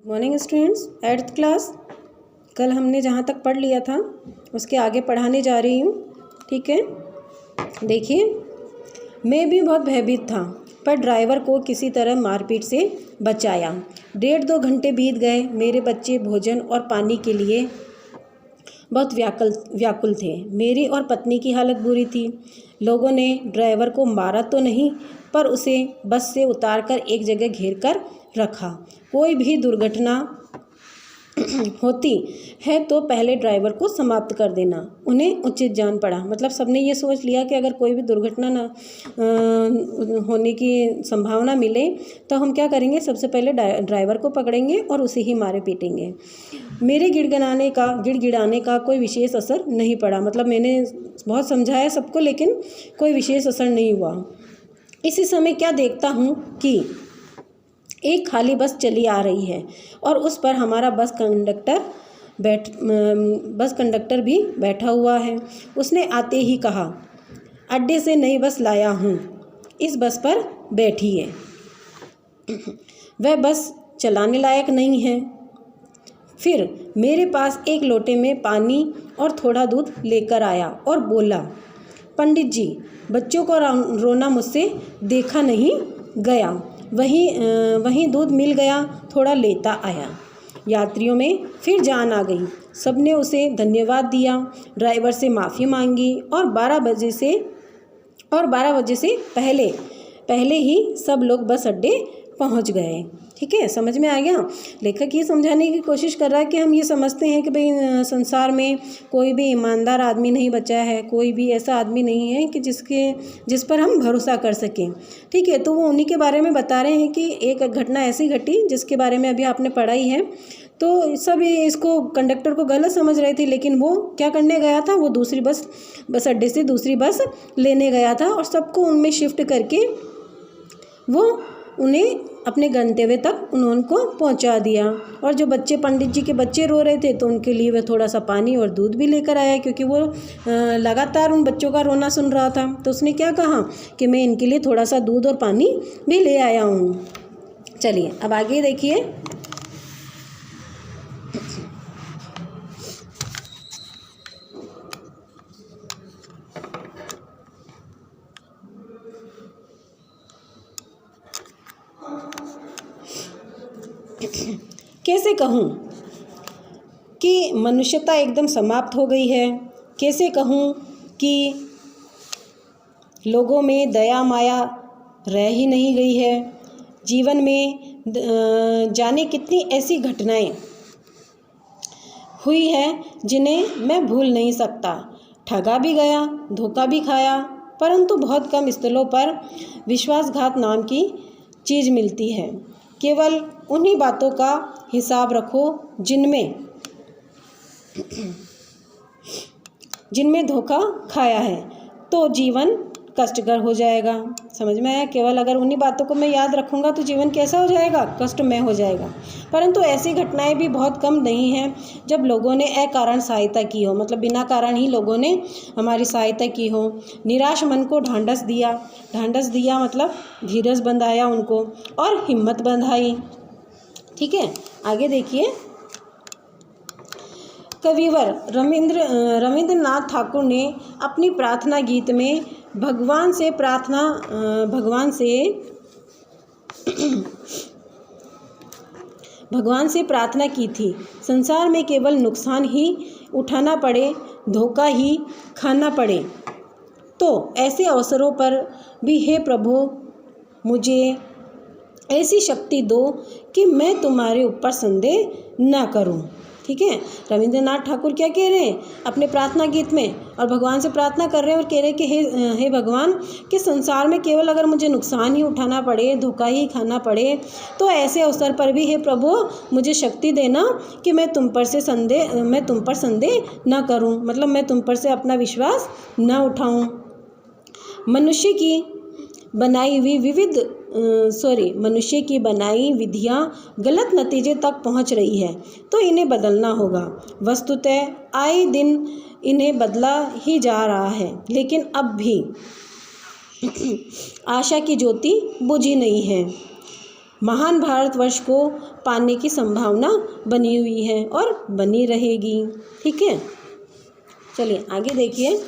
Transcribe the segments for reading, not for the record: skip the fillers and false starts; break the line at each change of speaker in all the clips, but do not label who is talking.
Morning students, 8th class. कल हमने जहाँ तक पढ़ लिया था उसके आगे पढ़ाने जा रही हूँ। ठीक है, देखिए, मैं भी बहुत भयभीत था पर ड्राइवर को किसी तरह मारपीट से बचाया। 1.5-2 घंटे बीत गए। मेरे बच्चे भोजन और पानी के लिए बहुत व्याकुल थे। मेरी और पत्नी की हालत बुरी थी। लोगों ने ड्राइवर को मारा तो नहीं, पर उसे बस से उतारकर एक जगह घेर कर रखा। कोई भी दुर्घटना होती है तो पहले ड्राइवर को समाप्त कर देना, उन्हें उचित जान पड़ा। मतलब सबने ये सोच लिया कि अगर कोई भी दुर्घटना ना होने की संभावना मिले तो हम क्या करेंगे, सबसे पहले ड्राइवर को पकड़ेंगे और उसे ही मारे पीटेंगे। मेरे गिड़गिड़ाने का कोई विशेष असर नहीं पड़ा। मतलब मैंने बहुत समझाया सबको, लेकिन कोई विशेष असर नहीं हुआ। इसी समय क्या देखता हूँ कि एक खाली बस चली आ रही है और उस पर हमारा बस कंडक्टर भी बैठा हुआ है। उसने आते ही कहा, अड्डे से नई बस लाया हूँ, इस बस पर बैठिए। वह बस चलाने लायक नहीं है। फिर मेरे पास एक लोटे में पानी और थोड़ा दूध लेकर आया और बोला, पंडित जी, बच्चों को रोना मुझसे देखा नहीं गया। वहीं दूध मिल गया, थोड़ा लेता आया। यात्रियों में फिर जान आ गई। सबने उसे धन्यवाद दिया, ड्राइवर से माफ़ी मांगी और 12 बजे से पहले ही सब लोग बस अड्डे पहुंच गए। ठीक है, समझ में आ गया। लेखक ये समझाने की कोशिश कर रहा है कि हम ये समझते हैं कि भाई संसार में कोई भी ईमानदार आदमी नहीं बचा है, कोई भी ऐसा आदमी नहीं है कि जिस पर हम भरोसा कर सकें। ठीक है, तो वो उन्हीं के बारे में बता रहे हैं कि एक घटना ऐसी घटी जिसके बारे में अभी आपने पढ़ा ही है। तो सब इसको कंडक्टर को गलत समझ रहे थे, लेकिन वो क्या करने गया था, वो दूसरी बस अड्डे से दूसरी बस लेने गया था और सबको उनमें शिफ्ट करके वो उन्हें अपने गंतव्य तक उनको पहुंचा दिया। और जो बच्चे, पंडित जी के बच्चे रो रहे थे, तो उनके लिए वह थोड़ा सा पानी और दूध भी लेकर आया, क्योंकि वो लगातार उन बच्चों का रोना सुन रहा था। तो उसने क्या कहा कि मैं इनके लिए थोड़ा सा दूध और पानी भी ले आया हूँ। चलिए अब आगे देखिए। कैसे कहूँ कि मनुष्यता एकदम समाप्त हो गई है। कैसे कहूँ कि लोगों में दया माया रह ही नहीं गई है। जीवन में जाने कितनी ऐसी घटनाएं हुई है जिन्हें मैं भूल नहीं सकता। ठगा भी गया, धोखा भी खाया, परंतु बहुत कम स्थलों पर विश्वासघात नाम की चीज़ मिलती है। केवल उन्हीं बातों का हिसाब रखो जिनमें धोखा खाया है, तो जीवन कष्टकर हो जाएगा। समझ में आया? केवल अगर उन्हीं बातों को मैं याद रखूंगा तो जीवन कैसा हो जाएगा, कष्टमय हो जाएगा। परंतु ऐसी घटनाएं भी बहुत कम नहीं हैं जब लोगों ने अकारण सहायता की हो। मतलब बिना कारण ही लोगों ने हमारी सहायता की हो। निराश मन को ढांढस दिया मतलब धीरज बंधाया उनको और हिम्मत बंधाई। ठीक है, आगे देखिए। कविवर रविंद्रनाथ ठाकुर ने अपनी प्रार्थना गीत में भगवान से प्रार्थना की थी, संसार में केवल नुकसान ही उठाना पड़े, धोखा ही खाना पड़े, तो ऐसे अवसरों पर भी हे प्रभु मुझे ऐसी शक्ति दो कि मैं तुम्हारे ऊपर संदेह न करूं। ठीक है, रविंद्रनाथ ठाकुर क्या कह रहे हैं अपने प्रार्थना गीत में, और भगवान से प्रार्थना कर रहे हैं और कह रहे हैं कि हे भगवान, कि संसार में केवल अगर मुझे नुकसान ही उठाना पड़े, धोखा ही खाना पड़े, तो ऐसे अवसर पर भी हे प्रभु मुझे शक्ति देना कि मैं तुम पर संदेह न करूं। मतलब मैं तुम पर से अपना विश्वास न उठाऊं। मनुष्य की बनाई विधियाँ गलत नतीजे तक पहुँच रही है, तो इन्हें बदलना होगा। वस्तुतः आए दिन इन्हें बदला ही जा रहा है, लेकिन अब भी आशा की ज्योति बुझी नहीं है। महान भारतवर्ष को पाने की संभावना बनी हुई है और बनी रहेगी। ठीक है, चलिए आगे देखिए।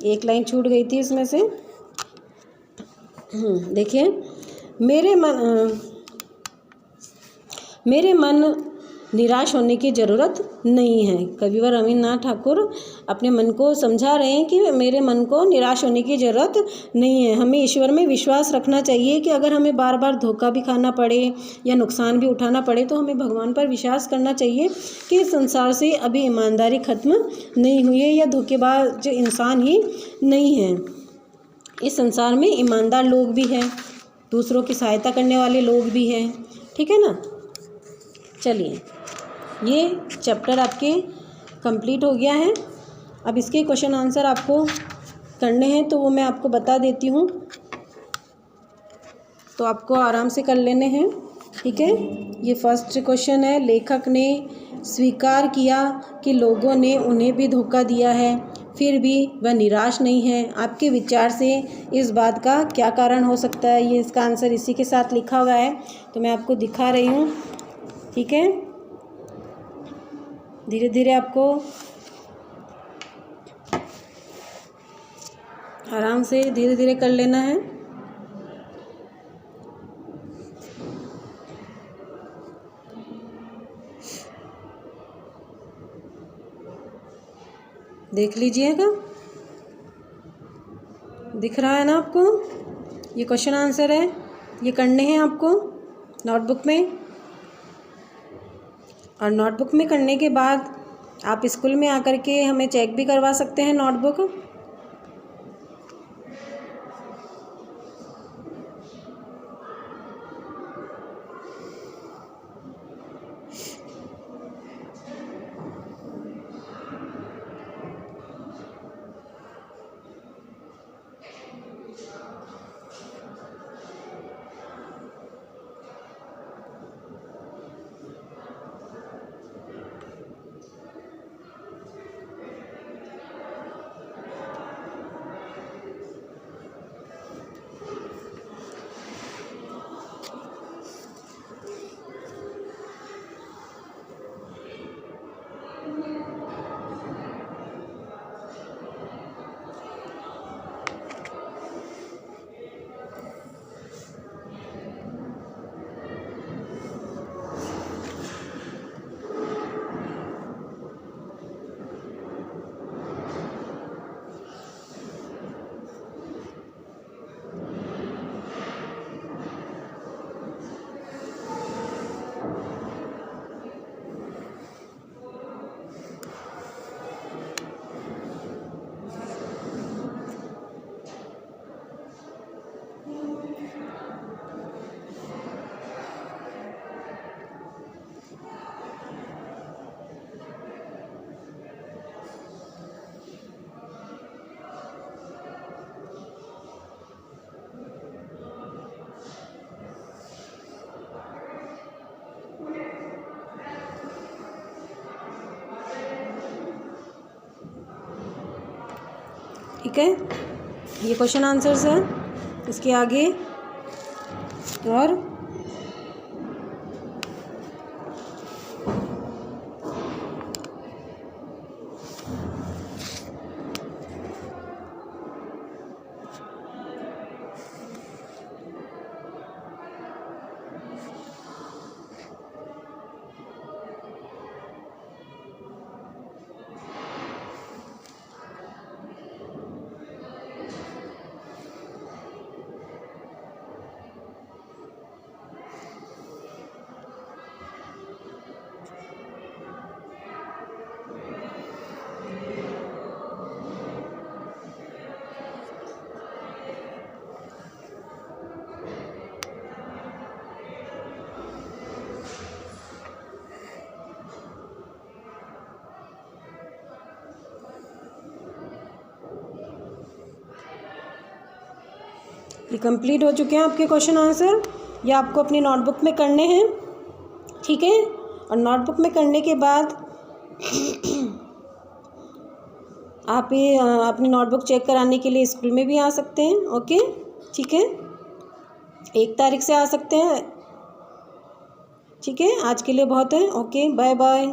एक लाइन छूट गई थी इसमें से। देखिए, मेरे मन निराश होने की ज़रूरत नहीं है। कविवर रवींद्रनाथ ठाकुर अपने मन को समझा रहे हैं कि मेरे मन को निराश होने की ज़रूरत नहीं है। हमें ईश्वर में विश्वास रखना चाहिए कि अगर हमें बार बार धोखा भी खाना पड़े या नुकसान भी उठाना पड़े तो हमें भगवान पर विश्वास करना चाहिए कि इस संसार से अभी ईमानदारी ख़त्म नहीं हुई है या धोखेबाज इंसान ही नहीं है। इस संसार में ईमानदार लोग भी हैं, दूसरों की सहायता करने वाले लोग भी हैं। ठीक है ना। चलिए, ये चैप्टर आपके कंप्लीट हो गया है। अब इसके क्वेश्चन आंसर आपको करने हैं तो वो मैं आपको बता देती हूँ, तो आपको आराम से कर लेने हैं। ठीक है, ये फर्स्ट क्वेश्चन है। लेखक ने स्वीकार किया कि लोगों ने उन्हें भी धोखा दिया है, फिर भी वह निराश नहीं है। आपके विचार से इस बात का क्या कारण हो सकता है? ये इसका आंसर इसी के साथ लिखा हुआ है, तो मैं आपको दिखा रही हूँ। ठीक है, धीरे धीरे आपको आराम से धीरे धीरे कर लेना है। देख लीजिएगा, दिख रहा है ना आपको? ये क्वेश्चन आंसर है, ये करने हैं आपको नोटबुक में। और नोटबुक में करने के बाद आप स्कूल में आकर के हमें चेक भी करवा सकते हैं नोटबुक। ठीक है, ये क्वेश्चन आंसर्स है। इसके आगे और ये कंप्लीट हो चुके हैं आपके क्वेश्चन आंसर। ये आपको अपनी नोटबुक में करने हैं, ठीक है। और नोटबुक में करने के बाद आप ये अपनी नोटबुक चेक कराने के लिए स्कूल में भी आ सकते हैं, ओके, ठीक है। 1 तारीख से आ सकते हैं, ठीक है। आज के लिए बहुत है, ओके, बाय बाय।